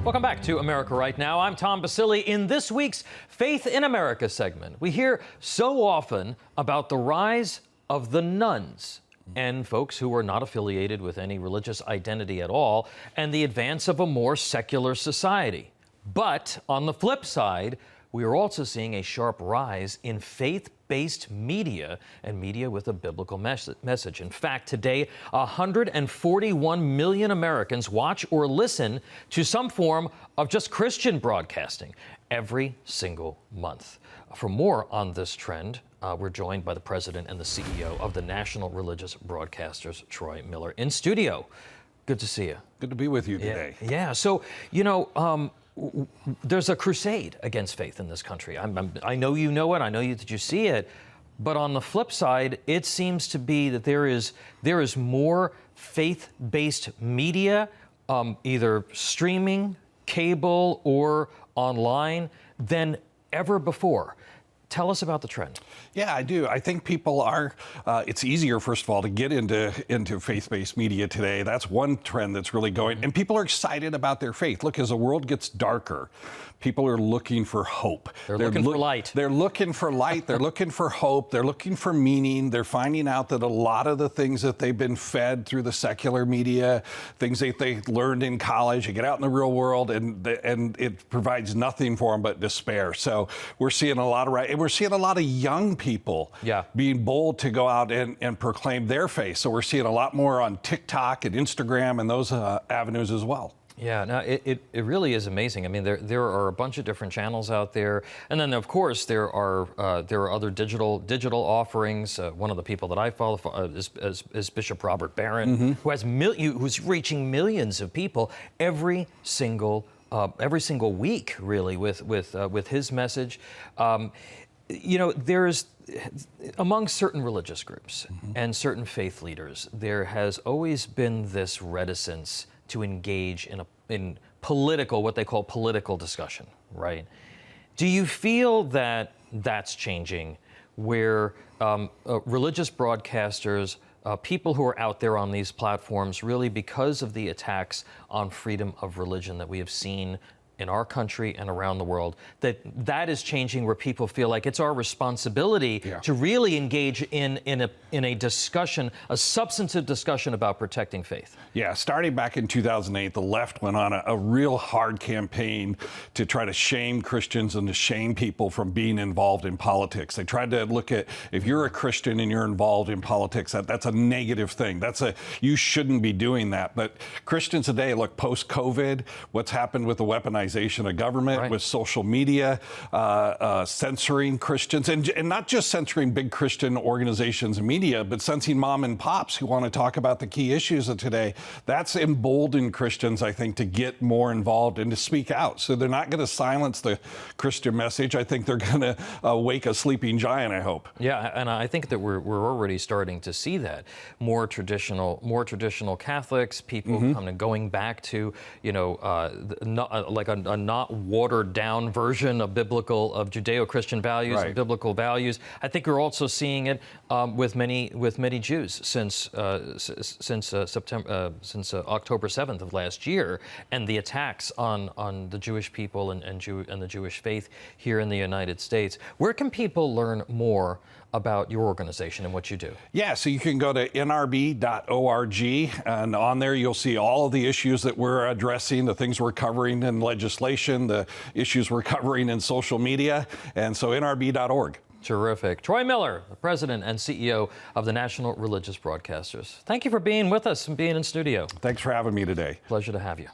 Welcome back to America Right Now. I'm Tom Basile. In this week's Faith in America segment, we hear so often about the rise of the nuns and folks who are not affiliated with any religious identity at all, and the advance of a more secular society. But on the flip side, we are also seeing a sharp rise in faith-based media and media with a biblical message. In fact, today, 141 million Americans watch or listen to some form of just Christian broadcasting every single month. For more on this trend, we're joined by the president and the CEO of the National Religious Broadcasters, Troy Miller, in studio. Good to see you. Good to be with you today. Yeah. So, there's a crusade against faith in this country. I know you know it. I know that you see it. But on the flip side, it seems to be that there is more faith-based media, either streaming, cable, or online, than ever before. Tell us about the trend. Yeah, I do. I think people are, it's easier, first of all, to get into faith-based media today. That's one trend that's really going, and people are excited about their faith. Look, as the world gets darker, people are looking for hope. They're looking for light. They're looking for light. They're looking for hope. They're looking for meaning. They're finding out that a lot of the things that they've been fed through the secular media, things that they learned in college, you get out in the real world, and it provides nothing for them but despair. So we're seeing a lot of we're seeing a lot of young people being bold to go out and proclaim their faith. So we're seeing a lot more on TikTok and Instagram and those avenues as well. Yeah, no, it really is amazing. I mean, there are a bunch of different channels out there, and then of course there are other digital offerings. One of the people that I follow is Bishop Robert Barron, who's reaching millions of people every single week, really, with his message. There's among certain religious groups and certain faith leaders, there has always been this reticence to engage in political, what they call political discussion, right? Do you feel that that's changing, where religious broadcasters, people who are out there on these platforms, really because of the attacks on freedom of religion that we have seen in our country and around the world, that is changing, where people feel like it's our responsibility to really engage in a discussion, a substantive discussion about protecting faith? Yeah, starting back in 2008, the left went on a real hard campaign to try to shame Christians and to shame people from being involved in politics. They tried to look at, if you're a Christian and you're involved in politics, that's a negative thing. You shouldn't be doing that. But Christians today, look, post-COVID, what's happened with the weaponization of government, with social media, censoring Christians, and not just censoring big Christian organizations and media, but censoring mom and pops who want to talk about the key issues of today. That's emboldened Christians, I think, to get more involved and to speak out. So they're not going to silence the Christian message. I think they're going to wake a sleeping giant, I hope. Yeah, and I think that we're already starting to see that. More traditional Catholics, people kind of going back to, like a not watered down version of Judeo-Christian values and biblical values. I think we're also seeing it with many Jews since October 7th of last year, and the attacks on the Jewish people and the Jewish faith here in the United States. Where can people learn more about your organization and what you do? Yeah, so you can go to nrb.org, and on there you'll see all of the issues that we're addressing, the things we're covering in legislation, the issues we're covering in social media, and so nrb.org. Terrific. Troy Miller, the president and CEO of the National Religious Broadcasters. Thank you for being with us and being in studio. Thanks for having me today. Pleasure to have you.